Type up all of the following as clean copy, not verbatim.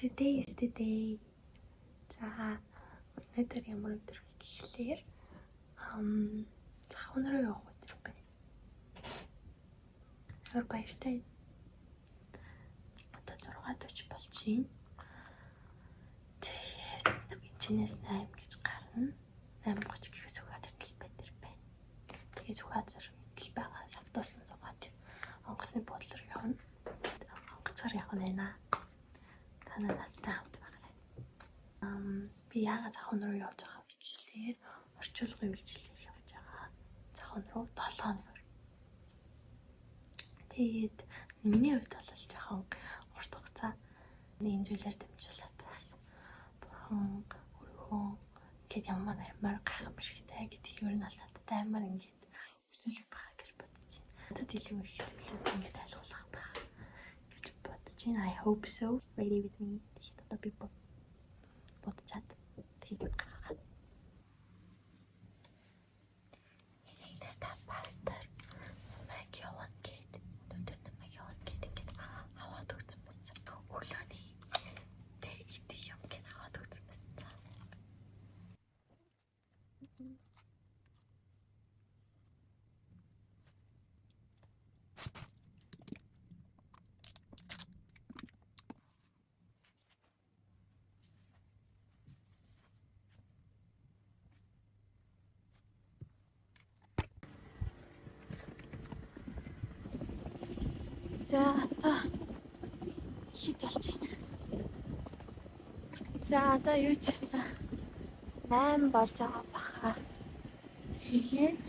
Today is the day. За өнөөдөр ямар өдөр вэ гэхлээр захын руу явах өдөр байна. Өөр баяртай. Одоо 6:40 болж байна. Тэгээд чинээс 8 гэж гарна. 8:30 гэхээс угаад хэлбэ дээр байна. Тэгээд угаад хэл байгаа савтуусан зугаад онгоцны бодлоор явна. Онгоцоор явах нь байна. Надтай хамт байгаарай. Би яагаад захын руу явж байгаа вэ гэхлээр орчуулгын үйлчлэлээр явж байгаа. Захын руу 7 хоногор. Тэгээд миний хувьд бол жоохон урт хугацаа нэг зүйлээр дамжуулаад бас бурхан өргөн гэд ямар гайхам шигтэй гэдгийг ер нь бол надад амар ингээд үзүүлэх байгаа гэж бодож байна. Надад илүү их зүйлүүд ингээд ойлгох байх гэж бодож байна. I hope so. Ready with me. Тэгээд одоо би бодчаад тэгээд гаргаад. Та пастор намайг явуун гээд өнөөдөр намайг явуун гээд ингээд аваад өгсөн байсан. Өглөөний тэг юм гээд аваад өгсөн байсан. За одоо хит болж байна. За одоо юу ч гэсэн 8 болж байгаа баха. Тэгээд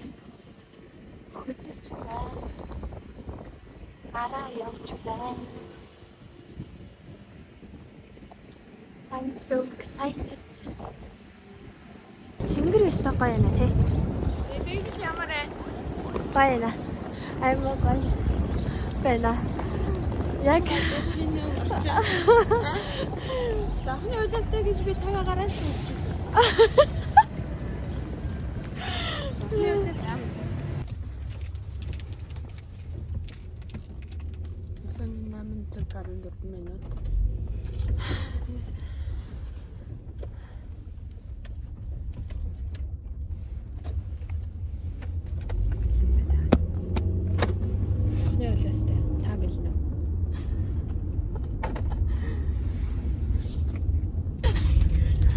хөдөлж байна. Араа явж байна. I'm so excited. Тэнгэр өстө гоё байна тий. Тэнгэр ямар вэ? Гоё байна. Аймаа гоё. байна. Яг шинэ урч. Захны улаастай гэж би цагаа гараад сонсчихсон. Захны улаас ам. Сони 8:14 минут.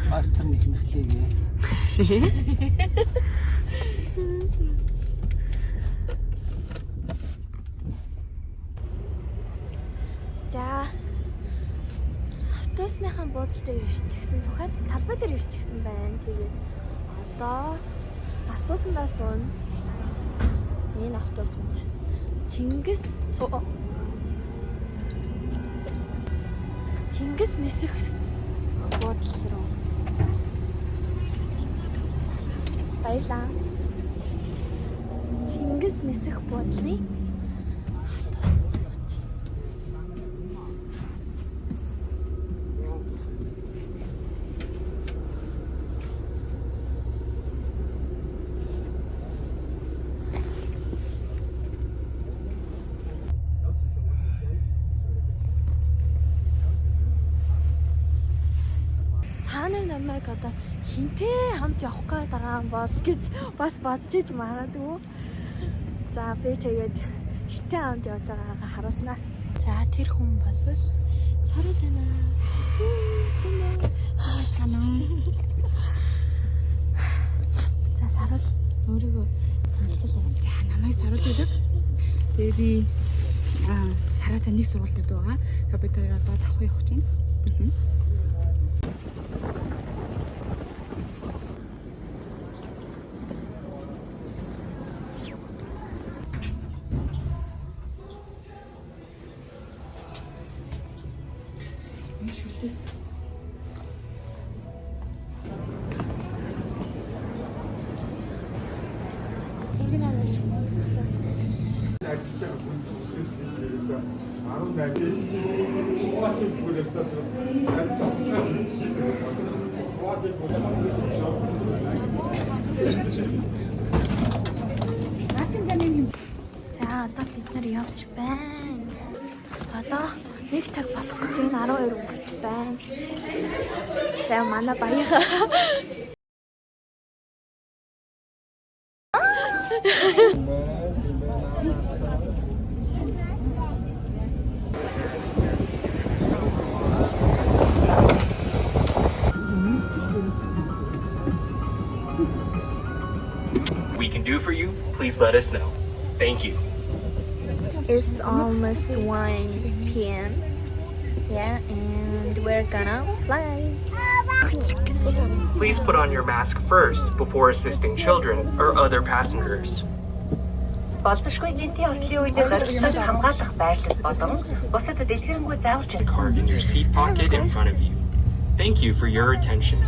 Пастор нэхнэхлээгээ. За автобусныхан буудлын дээр ирчихсэн. Сухад талбай дээр ирчихсэн байна. Тэгээд одоо автобусандаа суун. Энэ автобусанд Чингис нисэх буудлал руу. Баярлаа. Чингис нисэх буудлын автобусанд сууж. Намайг одоо хинтээ хамт явах гээд байгаа юм бол гэж бас бодчих магадгүй. За би тэгээд хинтээ хамт явж байгаагаа харуулнаа. За тэр хүн бол Сарул байна. Санаа. За Сарул өөрийгөө танилцуулъя. За намайг Сарул гэдэг. Тэгээ би Саратай нэг сургуультай байгаа. Тэгээ би тэр одоо завхан явах чинь. За одоо бид нар явж байна. Одоо Нэг цаг болох гэж байна. 12 өнгөрч байна. Тэгээ манай баяга. We can do for you, please let us know. Thank you. It's almost 1 p.m. Yeah, and we're gonna fly. Please put on your mask first before assisting children or other passengers. Болзошгүй гинтийн ослын үед зорилттой хамгаалах байрлал болон бусад дэлгэрэнгүй зааварч Card in your seat pocket in front of you. Thank you for your attention.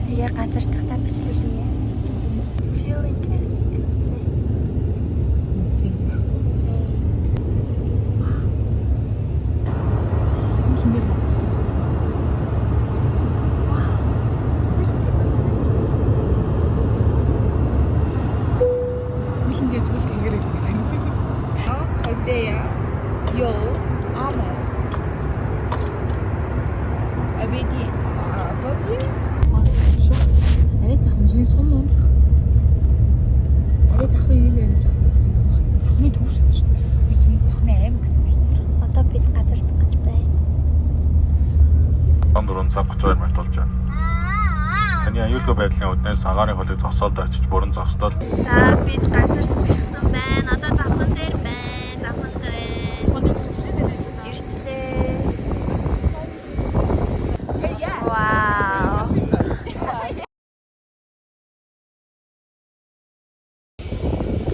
Тэгээ газар тахта бичлэг хийе. Feeling is insane. Isaiah, yo, Amos, Abedi, Abedi. Арай захын шинэ сум юм л. Арай захын юм юм гэж. Захны төвшс шүү. Би чинь захны аим гэсэн шүү. Одоо бид газар тах гэж байна. 4 цаг 32 минут болж байна. Таны аюулгүй байдлын үднээс агаарын холыг зогсоолд очиж бүрэн зогслол. За бид газар цэцгсэн байна. Одоо завхан дээр байна. Завхан дээр. Ирчлээ. Вау.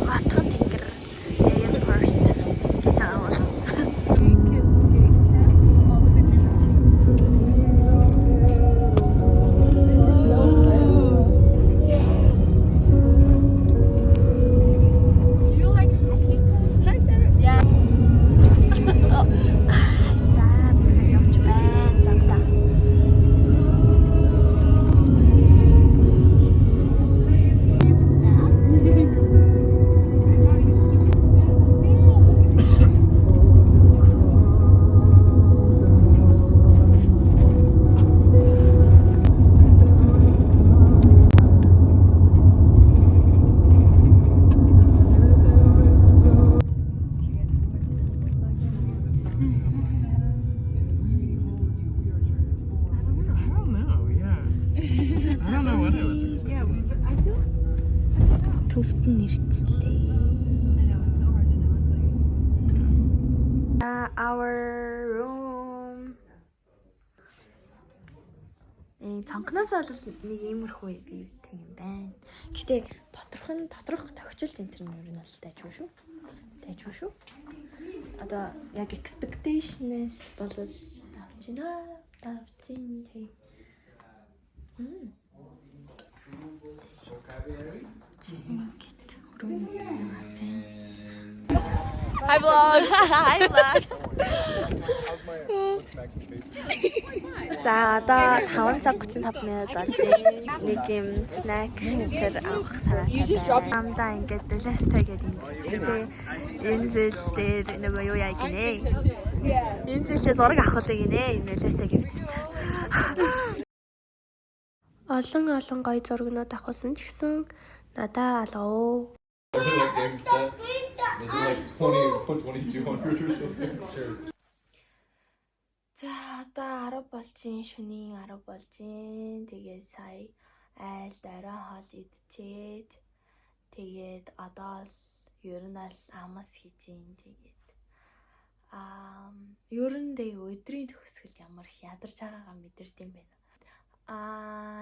Хатхан тэнгэр airport гэж байгаа бол. Төвд нь ирчлээ. Our room. Цонхноос бол нэг иймэрхүү бивтэй юм байна. Гэтэ доторх тохиолдолд энэ төр нь ер нь бол тайжгүй шүү. Тайжгүй шүү. Одоо яг expectations бол давчин тий. Hi vlog. Hi vlog. За одоо 5 цаг 35 минут болж нэг юм snack тэр авах санаатай. Амдаа ингээд дөлөстэй гэдэг юм бичигтэй. Энэ зүйл дээр нөгөө юу яа гинэ. Энэ зүйлээ зураг авах л гинэ. Энэ дөлөстэй гэвчихсэн. Олон гоё зургнууд авахсан ч гэсэн надаа алгаа. Like game set. Is it like 2200 or something? Sure. За одоо 10 болжин шөнийн 10 болжин. Тэгээд сая айлд орой хоол идчихэд тэгээд одоо л ер нь л амас хийж ийн тэгээд ер нь дээ өдрийн төгсгөл ямар их ядарч байгаагаа мэдэрд юм байна.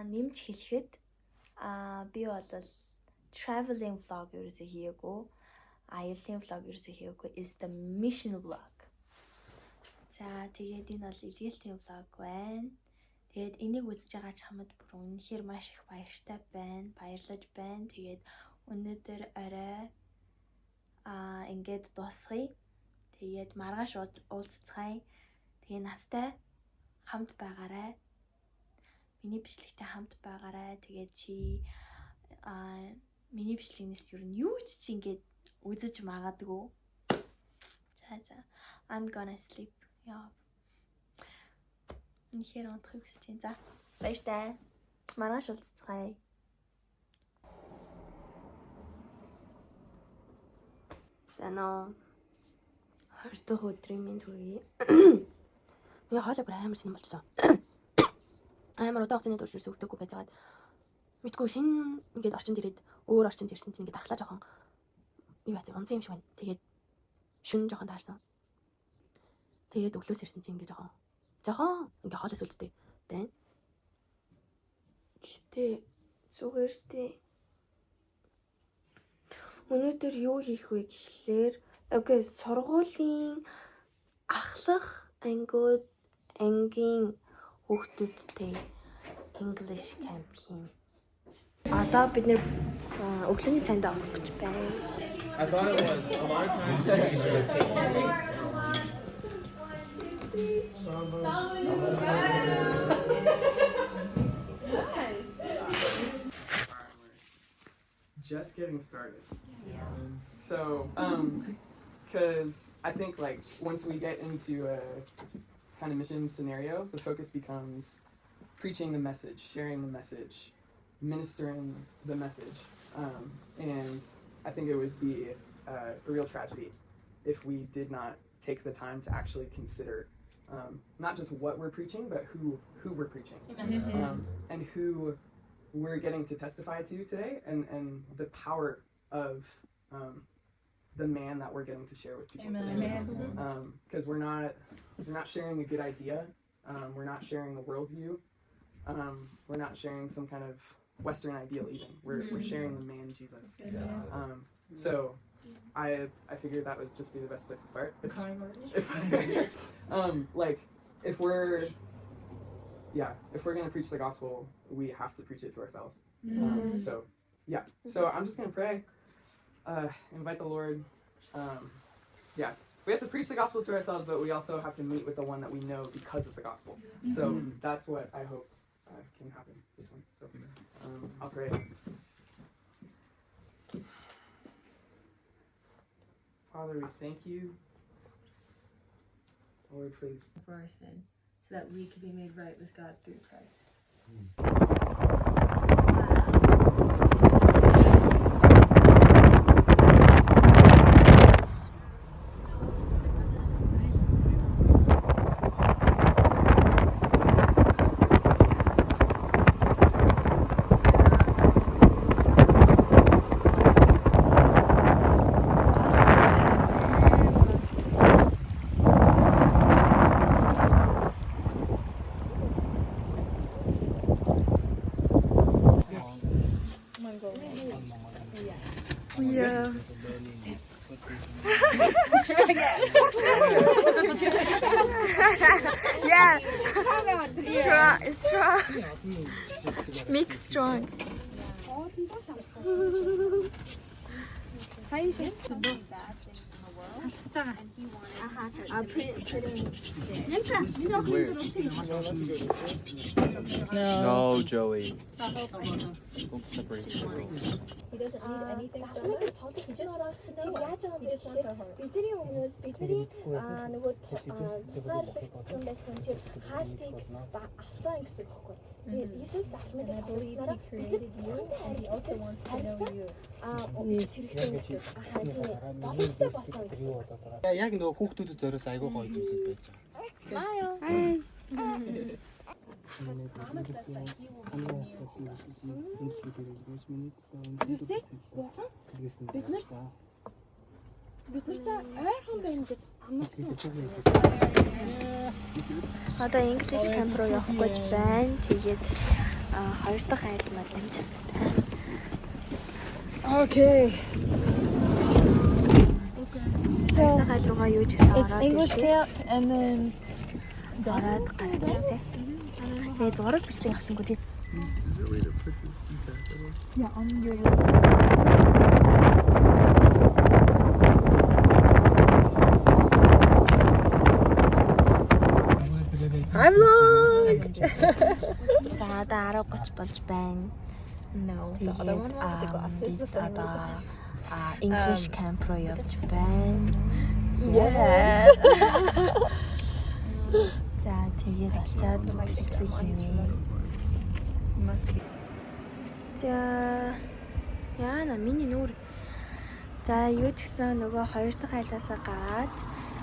Нэмж хэлэхэд би бол traveling vlog ерөөсөө хийгээгүй. Аялын vlog ерөөсөө хийгээгүй. Is the mission vlog. За тэгээд энэ бол илгээлтийн vlog байна. Тэгээд энийг үзэж байгаа чамд бүр үнэхээр маш их баярлаж байна. Тэгээд өнөөдөр орой ингээд дуусгая. Тэгээд маргааш уулзцгаая. Тэгээ надтай хамт байгаарай. Миний бичлэгтэй хамт байгаарай. Тэгээд чи миний бичлэгнээс юу юу ч ингээд үзэж магадгүй. За. I'm gonna sleep. Яа. Үнэхээр унтахыг хүсэж байна. За. Баяртай. Маргааш уулзцгаая. Санаа 20 дахь өдрийн минь төргий. Би хоолой бүр амар шинэ болчихлоо. Амар удаа хугацааны турш өгдөггүй байгаад мэдгүй шинэ ингээд орчинд ирээд өөр орчинд ирсэн чинь ингээд тархлаа жоохон юу яа унсан юм шиг байна. Тэгээд шүн жоохон таарсан. Тэгээд өглөөс ирсэн чинь ингээд жоохон ингээд хоолойс үлдтэй байна. Гэтэ зүгээртэй өнөөдөр юу хийх вэ гэхлээр сургуулийн ахлах ангийн хүүхдүүдтэй English camp хийн. Одоо бид нэр өглөөний цайнд авах гэж байна. I thought it was a lot of times you usually take dates. Just getting started. So, because I think like once we get into a kind of mission scenario, the focus becomes preaching the message, sharing the message, ministering the message, and I think it would be a real tragedy if we did not take the time to actually consider not just what we're preaching, but who we're preaching, and who we're getting to testify to today, and the power of the man that we're getting to share with people today. Because we're not sharing a good idea, we're not sharing a worldview, we're not sharing some kind of Western ideal even. We're sharing the man Jesus. So I figured that would just be the best place to start. If we're gonna preach the gospel, we have to preach it to ourselves. So I'm just gonna pray, invite the Lord. We have to preach the gospel to ourselves, but we also have to meet with the one that we know because of the gospel. So that's what I hope can happen this one. So I'll pray. Father, we thank you, Lord, please, For our sin, so that we can be made right with God through Christ. Yeah. It's strong. Mix strong. No, Joey. Don't separate the girls. He doesn't need anything from us. He just wants to know us. He just wants our heart. бидний өмнөөс бидний нөгөө тусгаарлагдсан байсан тэр хаалтыг авсан гэсэн үг байхгүй. Иесус ахмад хэлснээр he also wants to know you. Боломжтой болсон гэсэн. Яг нөгөө хүүхдүүдэд зориос айгүй гоё зүйлсүүд байж байгаа. Thomas says that he will be near to us. Бид нартай ойрхон байна гэж амласан. Одоо English camp руу явах гэж байна. Тэгээд хоёр дахь айл мад амжилттай. Okay. So айл руугаа юу ч гэсэн It's English camp and then ороод гарчихсан. Тэгээд зураг бичлэг авсангүй тийм. put this in Yeah, on your За одоо 10:30 болж байна. No. The Тэгээд other one was the glasses. бид одоо English camp руу явж байна. Yes. За тэгээд очиад бичлэг хийнэ. Must be. За яана миний нүур. За юу ч гэсэн нөгөө хоёр дахь айлаасаа гараад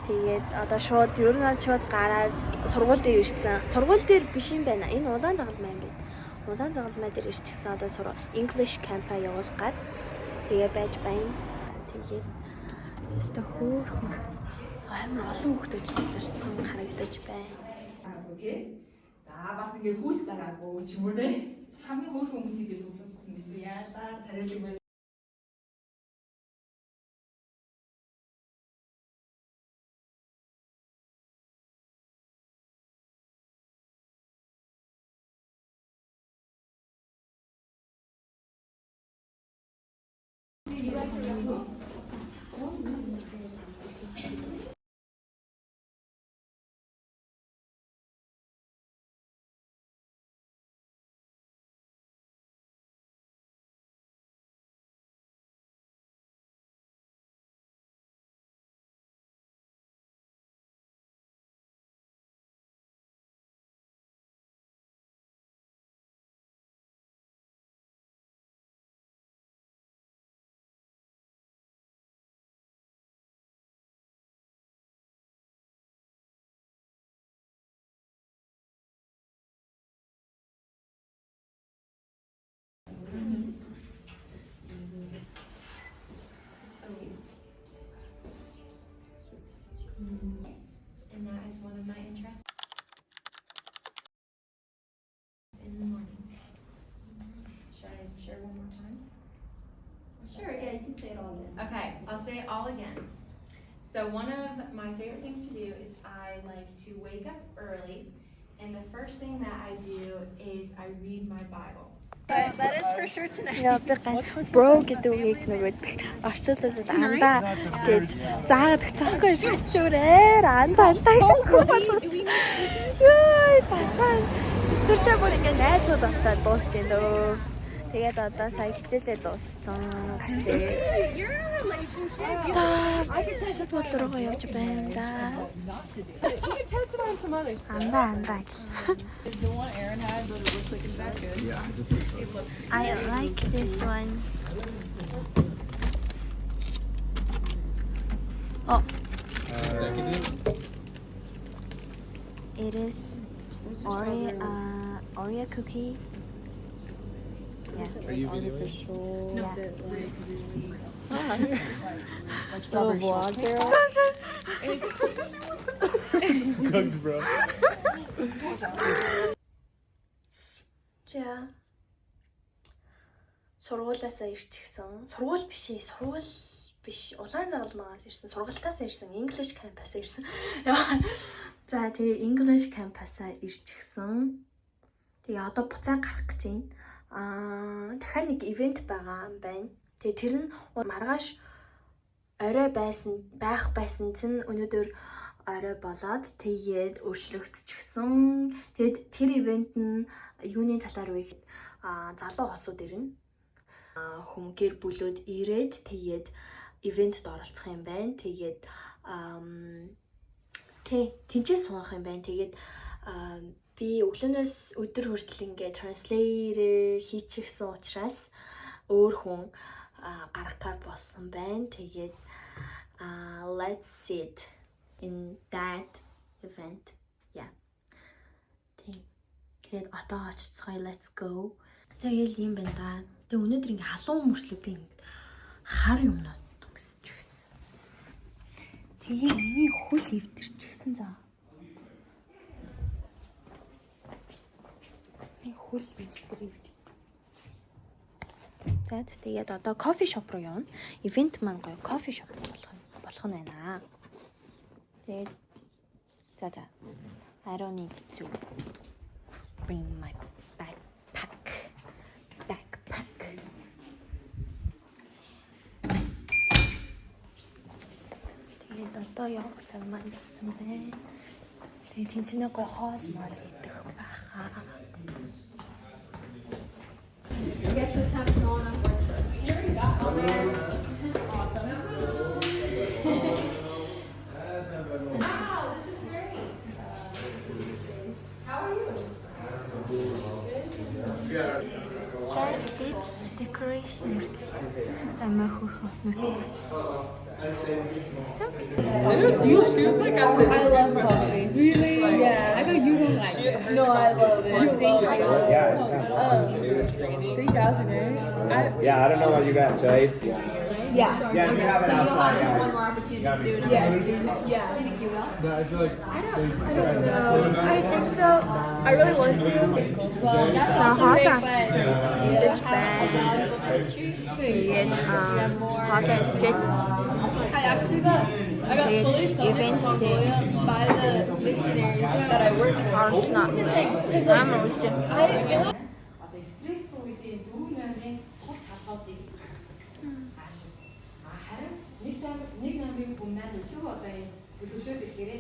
тэгээд одоо шууд ер нь аль шууд гараад сургууль дээр ирсэн. Сургууль дээр биш юм байна. Энэ улаан загалмай юм байна. Улаан загалмай дээр ирчихсэн одоо English camp-а явуулах гад тэгээ байж байна. Тэгээд өстө хөөрхөн амар олон хүүхдүүд билэрсэн харагдаж байна. За бас ингээ хүүс цагаагүй ч юм уу те. Хамгийн хөөрхөн хүмүүсийг зөвлөсөн билүү яалаа царайлаг байна. And that is one of my interests in the morning. Should I share one more time? Sure, yeah, you can say it all again. Okay, I'll say it all again. So one of my favorite things to do is I like to wake up early, and the first thing that I do is I read my Bible. That is for sure tonight. Яа би bro гэдэг үгийг нөгөө орчуулаад андаа гэд заагаад өгцөөхгүй зүгээр андаа гэхгүй болов. Яа таа. Тэртээ бүр ингээ найзууд болтоод дуусч байна дөө. Тэгээд одоо сая хичээлээ дууссан гарцээ. You're in a relationship. Цэцэд бодлоо руугаа явж байна да. You can test it on some others. Андаа. The one Aaron had, but it looks like it's that good. Yeah, I just think so. I like this one. Oh, it is Oreo cookie. Yeah. Are you videoing? No. Little vlog girl. It's cooked, bro. За. Сургуулаасаа ирчихсэн. Сургууль биш ээ, сургууль биш. Улаан загалмаас ирсэн. Сургалтаас ирсэн. English campus ирсэн. За тэгээ English campus-аа ирчихсэн. Тэгээ одоо буцаа гарах гэж байна. Дахиад нэг ивент байгаа юм байна. Тэгээ тэр нь маргааш орой байх байсан чинь өнөөдөр орой болоод тэгээд өөрчлөгдчихсөн. Тэгээд тэр ивент нь юуны талаар вэ гэхэд залуу хосууд ирнэ. Хүм гэр бүлүүд ирээд тэгээд ивентэд оролцох юм байна. Тэгээд тэнцээ суух юм байна. Тэгээд би өглөөнөөс өдөр хүртэл ингээ транслейтер хийчихсэн учраас өөр хүн гаргахаар болсон байна. Тэгээд let's sit in that event. Yeah. Тэгээд одоо очицгаая, let's go. Тэгэл юм байна да. Тэгээ өнөөдөр ингээ халуун мөртлөө би хар юмнууд төгсөж гисэн. Тэгээ миний хөл өвдөрчихсэн заа. Миний хөл өвдөрөв. За тэгээд одоо кофе шоп руу явна. Ивент маань гоё кофе шоп болох нь байна. Тэгээд за I don't need to bring my backpack Одоо явах цаг маань болсон байна. Тэгээ тэнцэнэ гой хоол моол идэх байхаа. I guess this time small enough works for us. Awesome. Wow, this is great. How are you? Decoration амар хөрхөн нүдээс. So cute. She was like, I love holidays. Really? Yeah. I know you don't like it. No, I love it. You love it. Yeah, it's 3,000, right? yeah, I don't know what you got, Jade. Yeah. Yeah, if you have it outside, yeah. One more opportunity to do it. Yes. Yeah. Do you think you will? No, I feel like I don't know. I think so. I really want to. Well, that's So also hot great, after but идэж байна. Тэгээд хоолой идчихэд I actually got fully funded event in day. Mongolia by the missionaries that I work for. Орсноо. Амар үстэй. Одоо стресс үеийн дүү намрын сул талуудыг гаргадаг гэсэн аашиг. Харин нэг намрын хүн маань илүү одоо энэ төлөвшөөд ирэхээр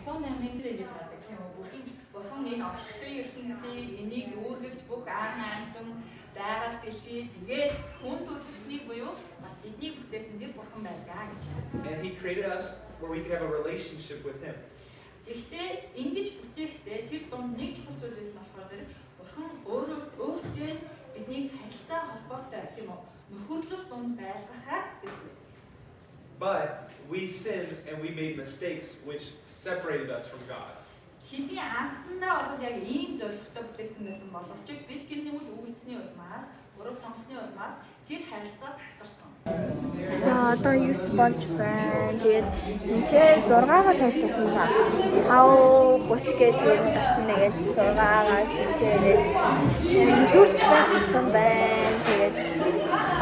7 намрын гэж гардаг тийм үү? Бурхан энэ орчлын ертөнцийг энийг дүүргэж бүх аан амтан байгаль дэлхий тэгээд хүн төрөлхтнийг буюу бас бидний бүтээсэн тэр бурхан байдаг гэж. And he created us where we could have a relationship with him. Гэхдээ ингэж бүтээхдээ тэр дунд нэг чухал зүйлээс нь болохоор зэрэг бурхан өөртөө бидний харилцаа холбоотой тийм үү? Нөхөрлөл дунд байлгахаар бүтээсэн байдаг. But we sinned and we made mistakes which separated us from God. Хэдий анхандаа бол яг ийм зорилготой бүтээгдсэн байсан боловч бид гинний үл өгөгдсөний улмаас, буруу сонгосны улмаас тэр харилцаа тасарсан. За одоо 9 болж байна. Тэгээд энэ 6-аас сонслосон ба. 5:30 гээл ер нь гарсан нэгээс 6-аас энэ сүрт байсан байна. Тэгээд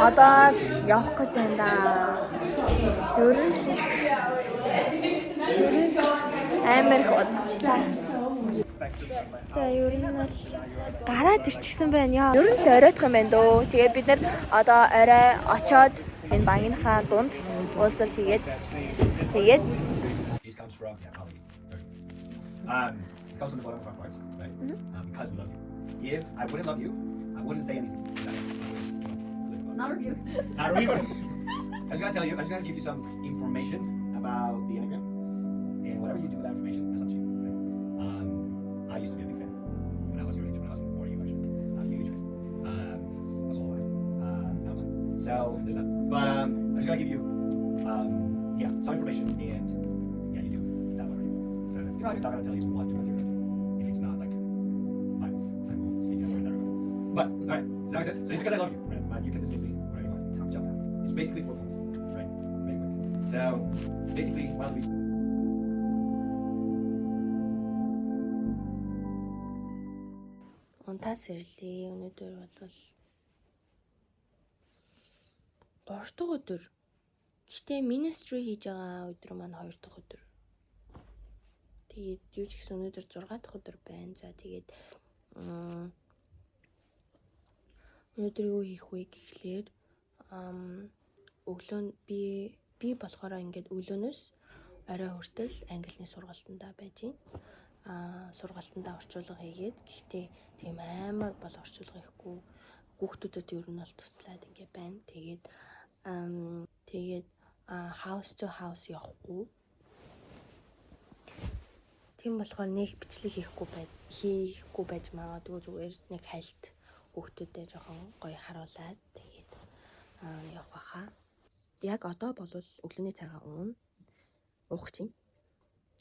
одоо л явах гэж байна да. Ер нь амар их удаачлаа. За ер нь бол гараад ирчихсэн байна яа. Ер нь л оройтх юм байна дөө. Тэгээд бид нэр одоо орой очоод энэ багийнхаа дунд уулзалт хийгээд This comes from, yeah, probably 30. It comes from the bottom of our hearts, right? Because we love you. If I wouldn't love you, I wouldn't say anything. It's not a review. Not really. I was gonna give you some information about the Enneagram, and whatever you do with that information, that's up to you. Right? I used to be a big fan when I was your age, when I was more you actually, a huge fan. That's all right. So there's that. But I'm just gonna give you, yeah, some information, and yeah, you do that one, right? So I'm not gonna tell you what to do if it's not like I will speak after that. But all right, so that makes sense. So it's because I love you, right? But you can dismiss me whenever you want. So it's basically 4 points, right? Very quick. So basically, while we унтаас ирлээ. Өнөөдөр бол 3 дахь өдөр. Гэтэ ministry хийж байгаа өдөр маань 2 дахь өдөр. Тэгээд юу ч гэсэн өнөөдөр 6 дахь өдөр байна. За тэгээд өнөөдөр юу хийх вэ гэхлээр өглөө би болохоор ингээд өглөөнөөс орой хүртэл англиний сургалтандаа байж байна. Сургалтандаа орчуулга хийгээд гэхдээ тийм амар бол орчуулга хийхгүй хүүхдүүдэд ер нь бол туслаад ингээ байна. Тэгээд house to house явахгүй. Тийм болохоор нэг бичлэг хийхгүй байж магадгүй зүгээр нэг хальт хүүхдүүдэд жоохон гоё харуулад тэгээд явах байхаа. Яг одоо бол өглөөний цагаа уух чинь.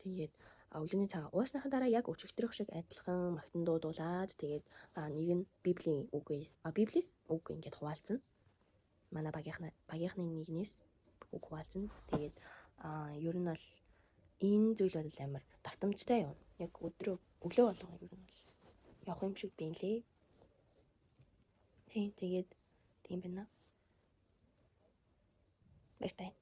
Тэгээд өглөөний цагаа уусныхаа дараа яг өчигдрөх шиг адилхан магтан дуудуулаад тэгээд нэг нь библийн библиэс үг ингээд хуваалцсан. Манай багийнхны нэгнээс үг хуваалцсан. Тэгээд ер нь бол энэ зүйл бол амар давтамжтай юм. Яг өглөө болгоо ер нь бол явах юм шиг бинлээ. Тэгээд тийм байна. Баяртай.